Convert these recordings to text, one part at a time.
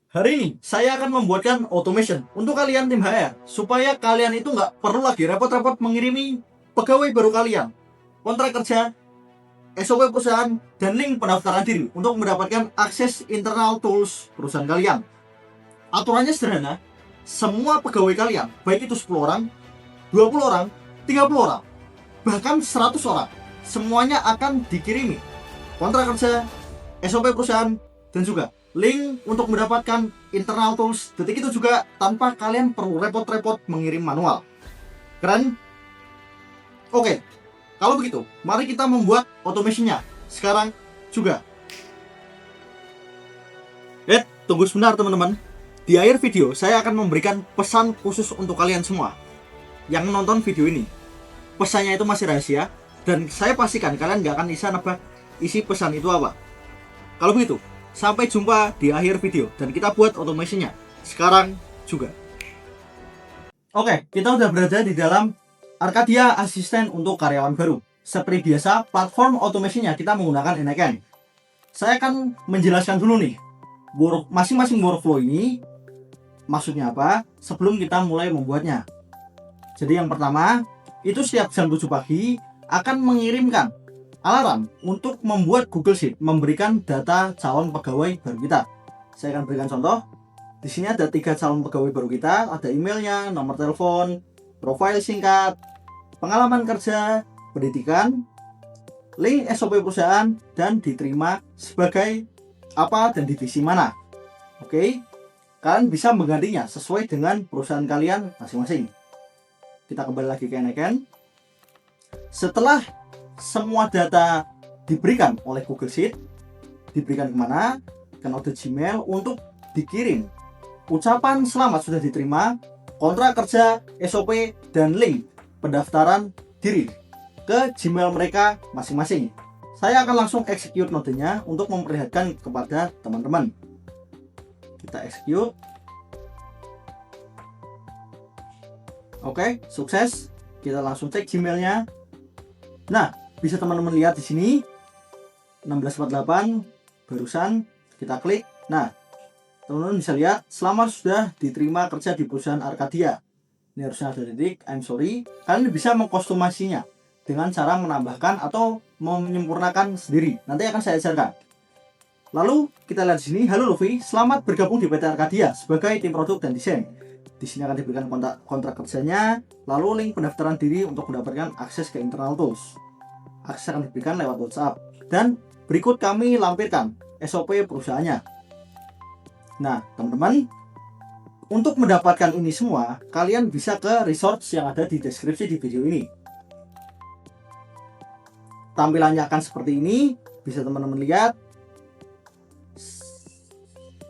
Hari ini saya akan membuatkan automation untuk kalian tim HR supaya kalian itu nggak perlu lagi repot-repot mengirimi pegawai baru kalian, kontrak kerja, SOP perusahaan, dan link pendaftaran diri untuk mendapatkan akses internal tools perusahaan kalian. Aturannya sederhana, semua pegawai kalian, baik itu 10 orang, 20 orang, 30 orang, bahkan 100 orang, semuanya akan dikirimi kontrak kerja, SOP perusahaan, dan juga link untuk mendapatkan internal tools detik itu juga tanpa kalian perlu repot-repot mengirim manual. Keren? Oke, kalau begitu mari kita membuat automationnya sekarang juga. Tunggu sebentar teman-teman. Di akhir video saya akan memberikan pesan khusus untuk kalian semua yang nonton video ini. Pesannya itu masih rahasia dan saya pastikan kalian gak akan bisa nebak isi pesan itu apa. Kalau begitu, sampai jumpa di akhir video dan kita buat automationnya sekarang juga. Oke, kita udah berada di dalam Arcadia Assistant untuk karyawan baru. Seperti biasa, platform automationnya kita menggunakan Enact. Saya akan menjelaskan dulu nih masing-masing workflow ini maksudnya apa sebelum kita mulai membuatnya. Jadi yang pertama, itu setiap jam 7 pagi akan mengirimkan alarm untuk membuat Google Sheet memberikan data calon pegawai baru kita. Saya akan berikan contoh. Di sini ada 3 calon pegawai baru kita, ada emailnya, nomor telepon, profil singkat, pengalaman kerja, pendidikan, link SOP perusahaan, dan diterima sebagai apa dan divisi mana. Oke, kalian bisa menggantinya sesuai dengan perusahaan kalian masing-masing. Kita kembali lagi ke Enact. Setelah semua data diberikan oleh Google Sheet, diberikan kemana? Ke node Gmail untuk dikirim ucapan selamat sudah diterima, kontrak kerja, SOP, dan link pendaftaran diri ke Gmail mereka masing-masing. Saya akan langsung execute nodenya untuk memperlihatkan kepada teman-teman. Kita execute. Oke, sukses. Kita langsung cek Gmailnya. Nah, bisa teman-teman lihat di sini 1648 barusan kita klik. Nah, teman-teman bisa lihat selamat sudah diterima kerja di perusahaan Arcadia. Ini harusnya ada titik, I'm sorry. Kalian bisa mengkostumasinya dengan cara menambahkan atau menyempurnakan sendiri. Nanti akan saya ajarkan. Lalu kita lihat di sini, halo Luffy, selamat bergabung di PT Arcadia sebagai tim produk dan desain. Di sini akan diberikan kontrak kerjanya, lalu link pendaftaran diri untuk mendapatkan akses ke internal tools. Akses akan diberikan lewat WhatsApp. Dan berikut kami lampirkan SOP perusahaannya. Nah, teman-teman, untuk mendapatkan ini semua, kalian bisa ke resource yang ada di deskripsi di video ini. Tampilannya akan seperti ini, bisa teman-teman lihat.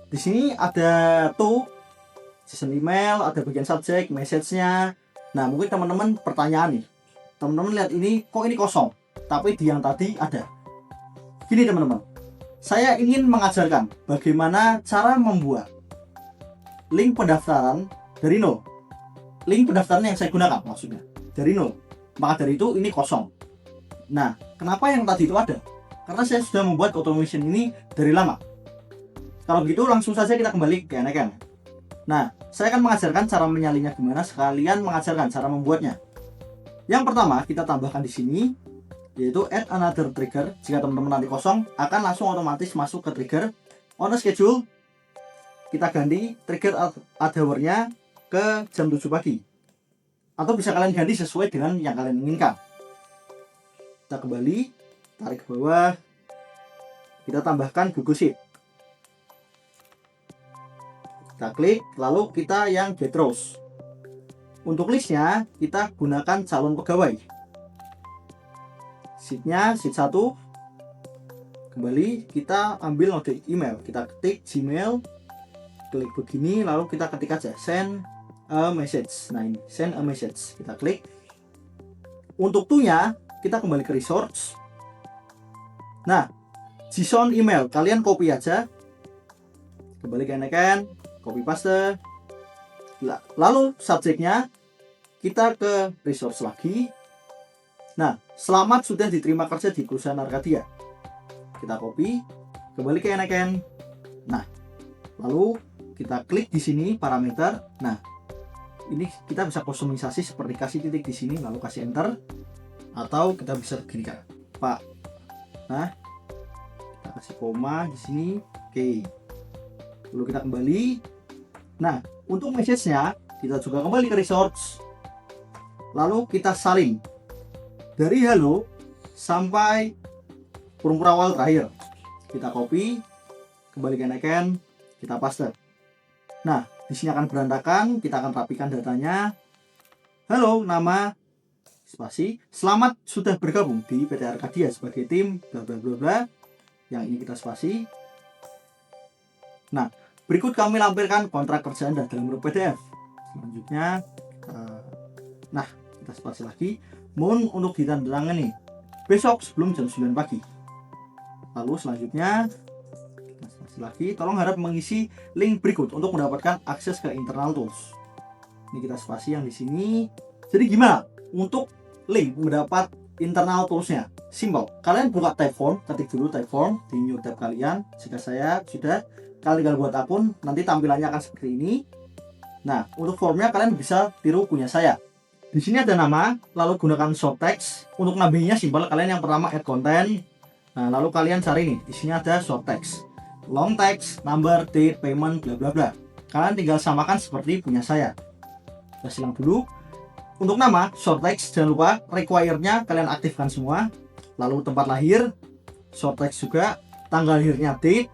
Di sini ada season email, ada bagian subjek, message-nya. Nah, mungkin teman-teman pertanyaan nih. Teman-teman lihat ini, kok ini kosong? Tapi di yang tadi ada. Gini teman-teman, saya ingin mengajarkan bagaimana cara membuat link pendaftaran dari nol. Link pendaftaran yang saya gunakan maksudnya dari nol. Maka dari itu ini kosong. Nah, kenapa yang tadi itu ada? Karena saya sudah membuat automation ini dari lama. Kalau begitu langsung saja kita kembali ke Enact. Nah, saya akan mengajarkan cara menyalinnya gimana, sekalian mengajarkan cara membuatnya. Yang pertama, kita tambahkan di sini yaitu add another trigger. Jika teman-teman nanti kosong, akan langsung otomatis masuk ke trigger on a schedule. Kita ganti trigger add hour-nya ke jam 7 pagi. Atau bisa kalian ganti sesuai dengan yang kalian inginkan. Kita kembali, tarik ke bawah. Kita tambahkan Google Sheet. Kita klik, lalu kita yang get rows. Untuk listnya, kita gunakan calon pegawai. Sheetnya, sheet 1. Kembali, kita ambil node email. Kita ketik Gmail, klik begini, lalu kita ketik aja send a message. Nah ini, send a message. Kita klik. Untuk to-nya, kita kembali ke resource. Nah, JSON email, kalian copy aja. Kembali ke Enact, copy paste. Lalu subjeknya, kita ke resource lagi. Nah, selamat sudah diterima kerja di perusahaan Arcadia. Kita copy, kembali ke Enact. Nah, lalu kita klik di sini parameter. Nah, ini kita bisa kustomisasi seperti kasih titik di sini lalu kasih enter, atau kita bisa begini kan, Pak. Nah, kita kasih koma di sini. Oke. Lalu kita kembali. Nah, untuk message-nya kita juga kembali ke resource. Lalu kita salin dari halo sampai huruf awal terakhir. Kita copy, kembali ke icon, kita paste. Nah, di sini akan berantakan, kita akan rapikan datanya. Halo, nama spasi, selamat sudah bergabung di PT Arcadia sebagai tim bla bla bla bla. Yang ini kita spasi. Nah, berikut kami lampirkan kontrak kerja Anda dalam bentuk PDF. Selanjutnya, nah, kita spasi lagi. Mohon untuk ditandatangani besok sebelum jam 9 pagi. Lalu selanjutnya, lagi, tolong harap mengisi link berikut untuk mendapatkan akses ke internal tools. Ini kita spasi yang di sini. Jadi gimana untuk link mendapat internal toolsnya? Simple. Kalian buka Typeform, ketik dulu Typeform di new tab kalian. Jika saya sudah, kalian tinggal buat akun, nanti tampilannya akan seperti ini. Nah, untuk formnya kalian bisa tiru punya saya. Di sini ada nama, lalu gunakan short text. Untuk nambahinnya simple, kalian yang pertama add content. Nah, lalu kalian cari nih, di sini ada short text. Long text, number, date, payment, bla bla bla. Kalian tinggal samakan seperti punya saya. Kita silang dulu. Untuk nama, short text, jangan lupa require-nya kalian aktifkan semua. Lalu tempat lahir, short text juga. Tanggal lahirnya date,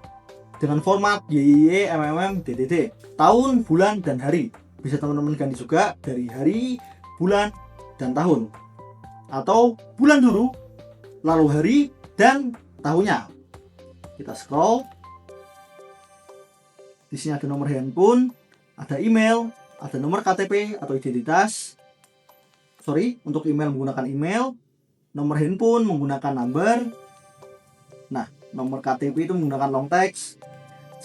dengan format YYY, MMM, DDD. Tahun, bulan, dan hari. Bisa teman-teman ganti juga dari hari, bulan, dan tahun. Atau bulan dulu, lalu hari, dan tahunnya. Kita scroll. Di sini ada nomor handphone, ada email, ada nomor KTP atau identitas. Untuk email menggunakan email, nomor handphone menggunakan number. Nah, nomor KTP itu menggunakan long text.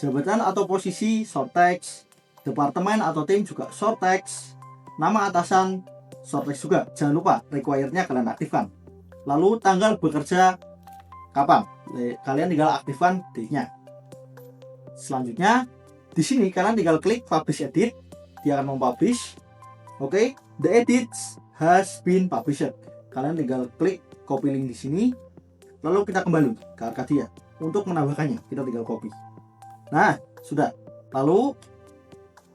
Jabatan atau posisi short text. Departemen atau tim juga short text. Nama atasan short text juga. Jangan lupa require-nya kalian aktifkan. Lalu tanggal bekerja kapan? Kalian tinggal aktifkan date-nya. Selanjutnya, di sini kalian tinggal klik publish edit, dia akan mempublish. Oke, the edits has been published. Kalian tinggal klik copy link di sini. Lalu kita kembali ke Arcadia. Untuk menambahkannya, kita tinggal copy. Nah, sudah. Lalu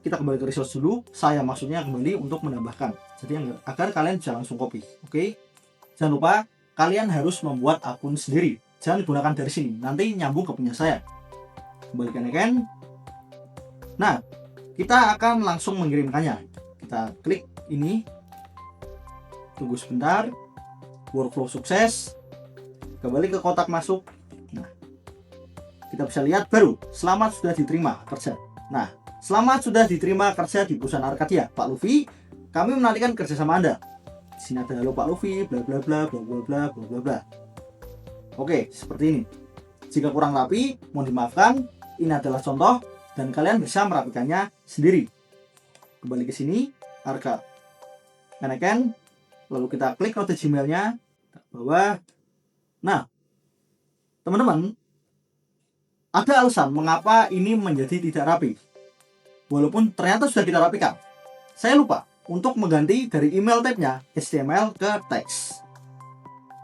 kita kembali ke resource dulu. Saya maksudnya kembali untuk menambahkan. Jadi agar kalian bisa langsung copy. Oke. Jangan lupa kalian harus membuat akun sendiri. Jangan digunakan dari sini. Nanti nyambung ke punya saya. Kembalikan icon. Nah, kita akan langsung mengirimkannya. Kita klik ini. Tunggu sebentar. Workflow sukses. Kembali ke kotak masuk. Nah, kita bisa lihat baru. Selamat sudah diterima kerja. Nah, selamat sudah diterima kerja di perusahaan Arcadia, Pak Luffy. Kami menantikan kerjasama Anda. Di sini ada halo Pak Luffy, bla bla bla bla bla bla bla bla bla. Oke, seperti ini. Jika kurang rapi, mohon dimaafkan. Ini adalah contoh dan kalian bisa merapikannya sendiri. Kembali ke sini, Arca, icon, lalu kita klik note Gmail-nya ke bawah. Nah, teman-teman, ada alasan mengapa ini menjadi tidak rapi. Walaupun ternyata sudah kita rapikan. Saya lupa untuk mengganti dari email tab-nya HTML ke teks.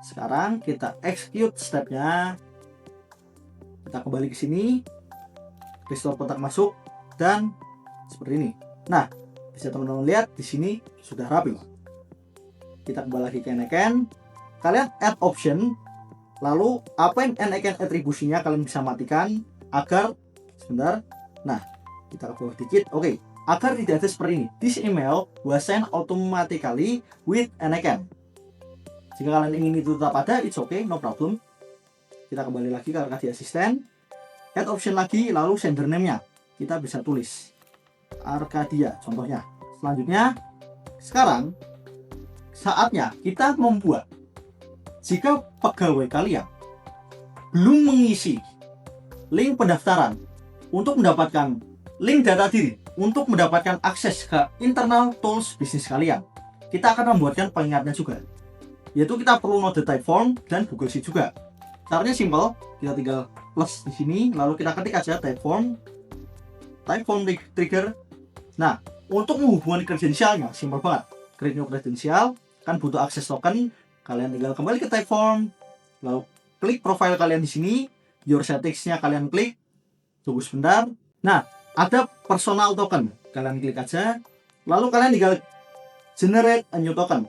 Sekarang kita execute step-nya. Kita kembali ke sini. Restore kotak masuk dan seperti ini. Nah, bisa teman-teman lihat di sini sudah rapi. Kita kembali lagi ke icon. Kalian add option, lalu append and icon atribusinya kalian bisa matikan agar sebentar. Nah, kita ke bawah dikit. Oke, agar tidak ada seperti ini. This email was sent automatically with an icon. Jika kalian ingin itu tetap ada, it's okay, no problem. Kita kembali lagi ke Arcadia Assistant. Add option lagi, lalu sender name-nya kita bisa tulis Arcadia contohnya. Selanjutnya, sekarang saatnya kita membuat, jika pegawai kalian belum mengisi link pendaftaran untuk mendapatkan link data diri, untuk mendapatkan akses ke internal tools bisnis kalian, kita akan membuatkan pengingatnya juga, yaitu kita perlu node Typeform dan Google Sheet juga. Caranya simple, kita tinggal plus di sini, lalu kita ketik aja Typeform type form trigger. Nah, untuk menghubungkan kredensialnya simpel banget. Create new kredensial kan butuh akses token. Kalian tinggal kembali ke type form, lalu klik profile kalian di sini, your settings-nya kalian klik. Tunggu sebentar. Nah, ada personal token. Kalian klik aja. Lalu kalian tinggal generate a new token.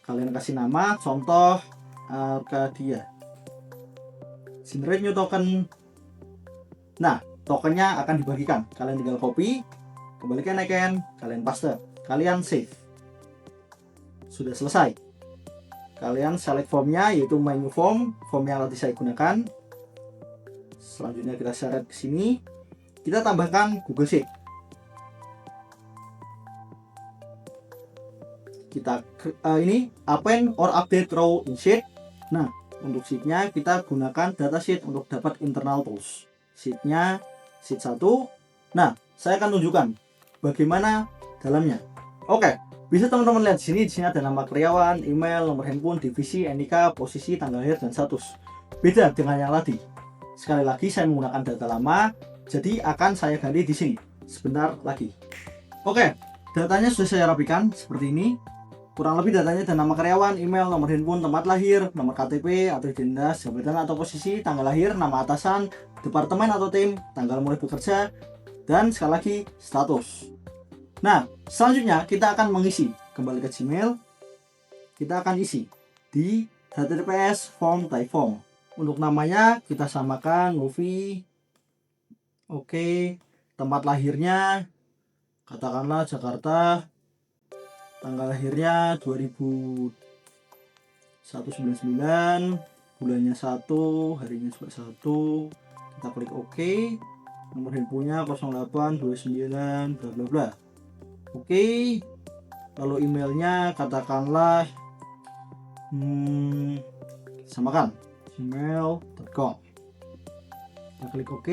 Kalian kasih nama, contoh Arcadia. Generate new token. Nah, tokennya akan dibagikan. Kalian tinggal copy, kembalikan icon, kalian paste, kalian save. Sudah selesai. Kalian select formnya, yaitu my new form yang tadi saya gunakan. Selanjutnya kita seret ke sini. Kita tambahkan Google Sheet. Kita ini append or update row in sheet. Nah, untuk sheetnya kita gunakan datasheet untuk dapat internal tools. Sheetnya sheet 1. Nah, saya akan tunjukkan bagaimana dalamnya. Oke, bisa teman-teman lihat di sini ada nama karyawan, email, nomor handphone, divisi, NIK, posisi, tanggal lahir, dan status. Beda dengan yang tadi. Sekali lagi saya menggunakan data lama, jadi akan saya ganti di sini sebentar lagi. Oke, datanya sudah saya rapikan seperti ini. Kurang lebih datanya ada nama karyawan, email, nomor handphone, tempat lahir, nomor KTP atau identitas, jabatan atau posisi, tanggal lahir, nama atasan, departemen atau tim, tanggal mulai bekerja, dan sekali lagi status. Nah, selanjutnya kita akan mengisi. Kembali ke Gmail, kita akan isi di https form type form. Untuk namanya kita samakan Luffy. Oke, tempat lahirnya katakanlah Jakarta. Tanggal lahirnya 2199, bulannya 1, harinya juga 1. Kita klik OK. Nomor handphonenya 0829 bla bla bla. Oke. Lalu emailnya katakanlah samakan gmail.com. Kita klik OK.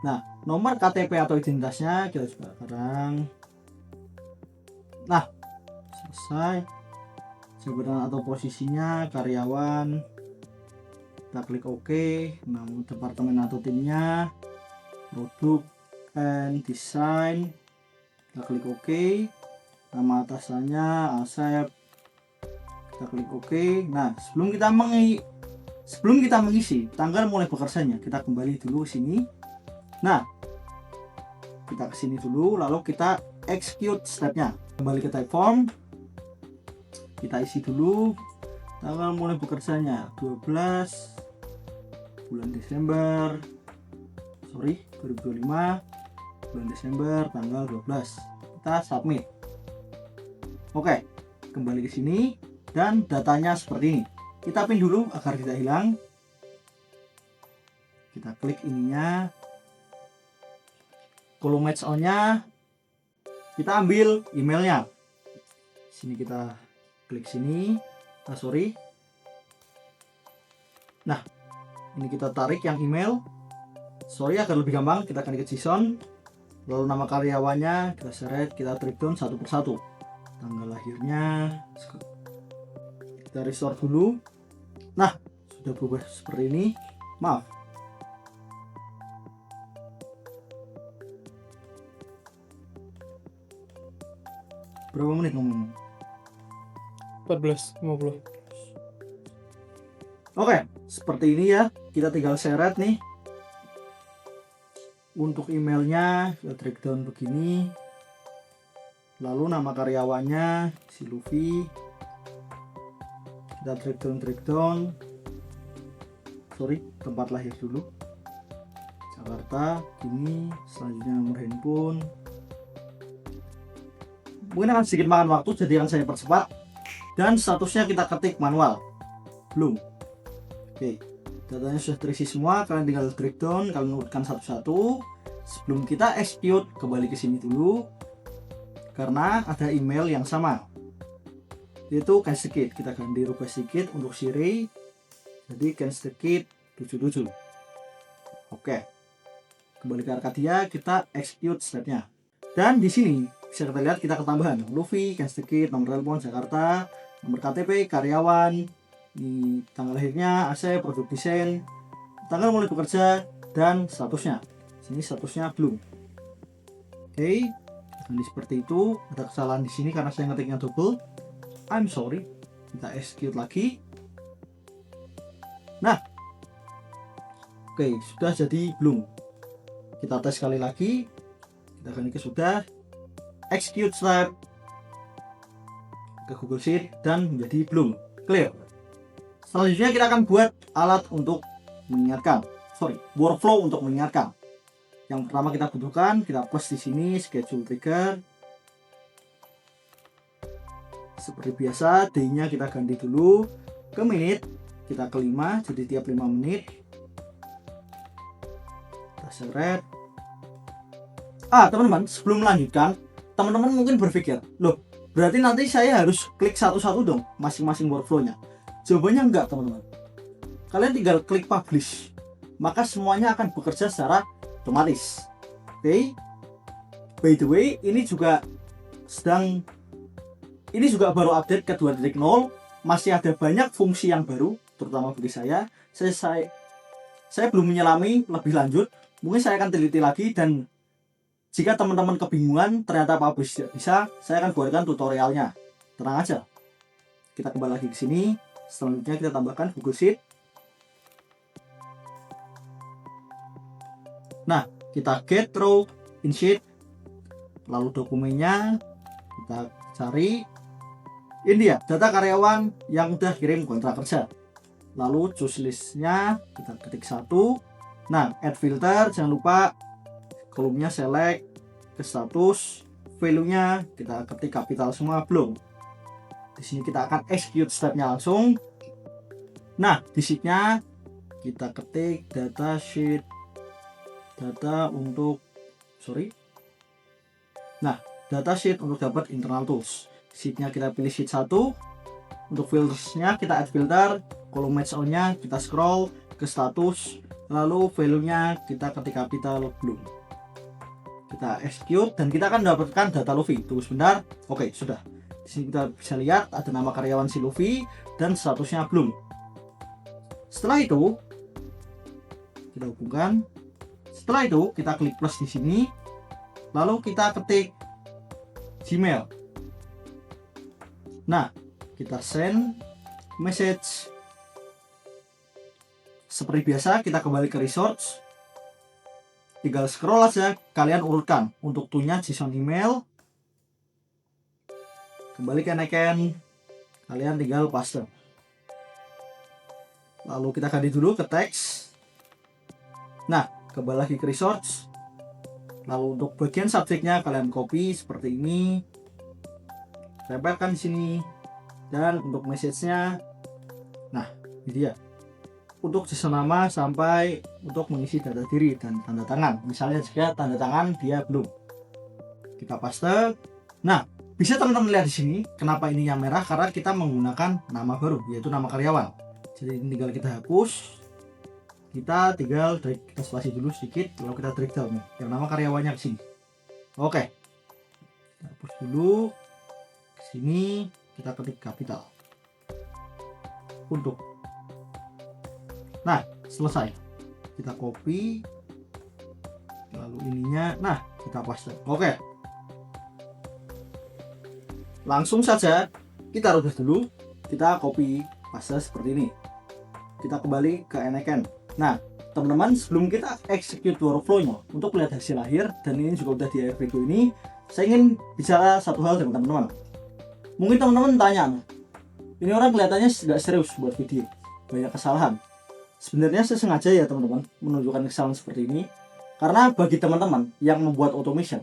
Nah, nomor KTP atau identitasnya kita coba sekarang. Nah, selesai. Jabatan atau posisinya karyawan. Kita klik OK. Nama departemen atau timnya, produk and design. Kita klik OK. Nama atasannya Asep. Kita klik OK. Nah, sebelum kita mengisi tanggal mulai bekerjanya, kita kembali dulu ke sini. Nah, kita ke sini dulu, lalu kita execute stepnya. Kembali ke type form, kita isi dulu tanggal mulai bekerjanya 12 bulan Desember 2025, bulan Desember tanggal 12. Kita submit. Oke, kembali ke sini dan datanya seperti ini. Kita pin dulu agar tidak hilang. Kita klik ininya, kolom match on-nya. Kita ambil emailnya. Sini kita klik sini. Nah, ini kita tarik yang email. Agar lebih gampang kita akan ke JSON. Lalu nama karyawannya kita seret, kita drop down satu persatu. Tanggal lahirnya kita restore dulu. Nah, sudah berubah seperti ini. Maaf. Berapa menit ngomong? 14.50. Oke, seperti ini ya. Kita tinggal seret nih. Untuk emailnya kita drag down begini. Lalu nama karyawannya si Luffy. Kita drag down. Tempat lahir dulu. Jakarta. Ini selanjutnya nomor handphone. Mungkin akan sedikit makan waktu, jadi akan saya percepat. Dan statusnya kita ketik manual. Belum. Oke, datanya sudah terisi semua. Kalian tinggal drag down, kalian urutkan satu-satu. Sebelum kita execute, kembali ke sini dulu. Karena ada email yang sama, yaitu Kensekit. Kita ganti rubah sedikit untuk Siri. Jadi Kensekit 77. Oke. Kembali ke Arcadia, kita execute stepnya. Dan di sini bisa kita lihat kita ketambahan Luffy, Kensekit, nomor telepon Jakarta, nomor KTP karyawan, di tanggal lahirnya, AC, produk desain, tanggal mulai bekerja, dan statusnya. Sini statusnya belum. Oke, jadi seperti itu. Ada kesalahan di sini karena saya ngetiknya double. I'm sorry. Kita execute lagi. Nah, oke, sudah jadi belum. Kita tes sekali lagi. Kita ganti ke sudah. Execute step ke Google Sheet dan menjadi belum. Clear. Selanjutnya kita akan buat alat untuk mengingatkan. Workflow untuk mengingatkan. Yang pertama kita butuhkan, kita plus di sini schedule trigger. Seperti biasa, D-nya kita ganti dulu ke menit, kita ke 5, jadi tiap 5 menit. Kita seret. Teman-teman, sebelum melanjutkan, teman-teman mungkin berpikir, loh, berarti nanti saya harus klik satu-satu dong masing-masing workflow-nya. Jawabannya enggak, teman-teman. Kalian tinggal klik publish, maka semuanya akan bekerja secara otomatis. Oke. By the way, ini juga baru update ke 2.0. Masih ada banyak fungsi yang baru, terutama bagi saya. Saya belum menyelami lebih lanjut. Mungkin saya akan teliti lagi, dan jika teman-teman kebingungan ternyata publish tidak bisa, saya akan buatkan tutorialnya. Tenang aja. Kita kembali lagi ke sini. Selanjutnya kita tambahkan Google Sheet. Nah, kita get row in sheet, lalu dokumennya kita cari. Ini dia data karyawan yang udah kirim kontrak kerja. Lalu choose listnya kita ketik 1. Nah, add filter, jangan lupa kolomnya select ke status, value-nya kita ketik kapital semua, belum. Di sini kita akan execute stepnya langsung. Nah, di sheet-nya kita ketik data sheet, data sheet untuk dapat internal tools. Sheet-nya kita pilih sheet 1. Untuk filtersnya kita add filter, kolom match on-nya kita scroll ke status, lalu value-nya kita ketik kapital, belum. Kita execute dan kita akan mendapatkan data Luffy. Tunggu sebentar. Oke, sudah. Di sini kita bisa lihat ada nama karyawan si Luffy dan statusnya belum. Setelah itu kita hubungkan. Setelah itu kita klik plus di sini, lalu kita ketik Gmail. Nah, kita send message. Seperti biasa kita kembali ke resource. Tinggal scroll aja, kalian urutkan untuk to-nya JSON email. Kembali ke icon, kalian tinggal paste. Lalu kita ganti dulu ke teks. Nah, kembali lagi ke resource. Lalu untuk bagian subjeknya kalian copy seperti ini, tempelkan di sini. Dan untuk message-nya, nah ini dia. Untuk JSON nama sampai untuk mengisi data diri dan tanda tangan. Misalnya jika tanda tangan dia belum, kita paste. Nah, bisa teman-teman lihat di sini kenapa ini yang merah, karena kita menggunakan nama baru, yaitu nama karyawan. Jadi tinggal kita hapus. Kita tinggal drag spasi dulu sedikit, lalu kita drag down nih, yang nama karyawannya ke sini. Oke, kita hapus dulu. Ke sini kita ketik kapital. Untuk, nah selesai. Kita copy, lalu ininya, nah kita paste. Oke, langsung saja kita rubah dulu. Kita copy paste seperti ini. Kita kembali ke icon. Nah, teman-teman, sebelum kita execute workflow-nya untuk melihat hasil akhir, dan ini juga udah di akhir video ini, saya ingin bicara satu hal dengan teman-teman. Mungkin teman-teman tanya, ini orang kelihatannya tidak serius buat video, banyak kesalahan. Sebenarnya saya sengaja ya teman-teman menunjukkan kesalahan seperti ini, karena bagi teman-teman yang membuat automation,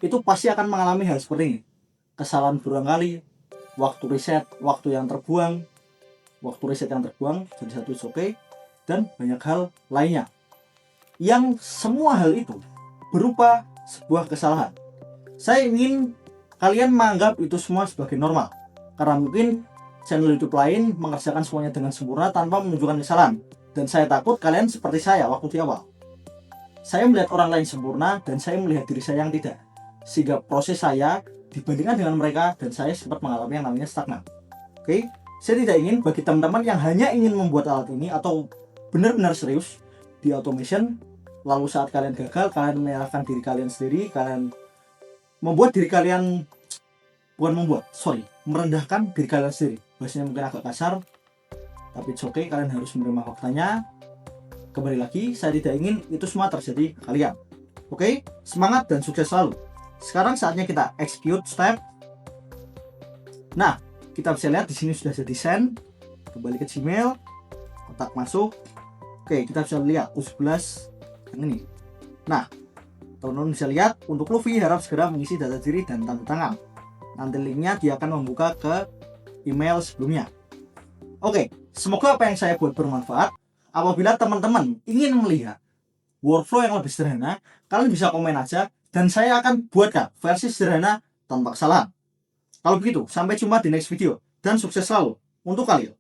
itu pasti akan mengalami hal seperti ini. Kesalahan berulang kali, waktu riset yang terbuang, jadi satu is oke, dan banyak hal lainnya. Yang semua hal itu berupa sebuah kesalahan. Saya ingin kalian menganggap itu semua sebagai normal, karena mungkin channel YouTube lain mengerjakan semuanya dengan sempurna tanpa menunjukkan kesalahan. Dan saya takut kalian seperti saya waktu di awal. Saya melihat orang lain sempurna dan saya melihat diri saya yang tidak, sehingga proses saya dibandingkan dengan mereka dan saya sempat mengalami yang namanya stagnan. Oke, saya tidak ingin bagi teman-teman yang hanya ingin membuat alat ini atau benar-benar serius di automation lalu saat kalian gagal, kalian menyalahkan diri kalian sendiri, kalian membuat diri kalian merendahkan diri kalian sendiri. Bahasanya mungkin agak kasar, tapi it's okay, kalian harus menerima faktanya. Kembali lagi, saya tidak ingin itu semua terjadi ke kalian. Oke, semangat dan sukses selalu. Sekarang saatnya kita execute step. Nah, kita bisa lihat di sini sudah jadi send. Kembali ke Gmail, kotak masuk. Oke, kita bisa lihat U11 yang ini. Nah, teman-teman bisa lihat untuk Luffy harap segera mengisi data diri dan tanda tangan. Nanti linknya dia akan membuka ke email sebelumnya. Oke, semoga apa yang saya buat bermanfaat. Apabila teman-teman ingin melihat workflow yang lebih sederhana, kalian bisa komen aja dan saya akan buatkan versi sederhana tanpa kesalahan. Kalau begitu, sampai jumpa di next video dan sukses selalu untuk kalian.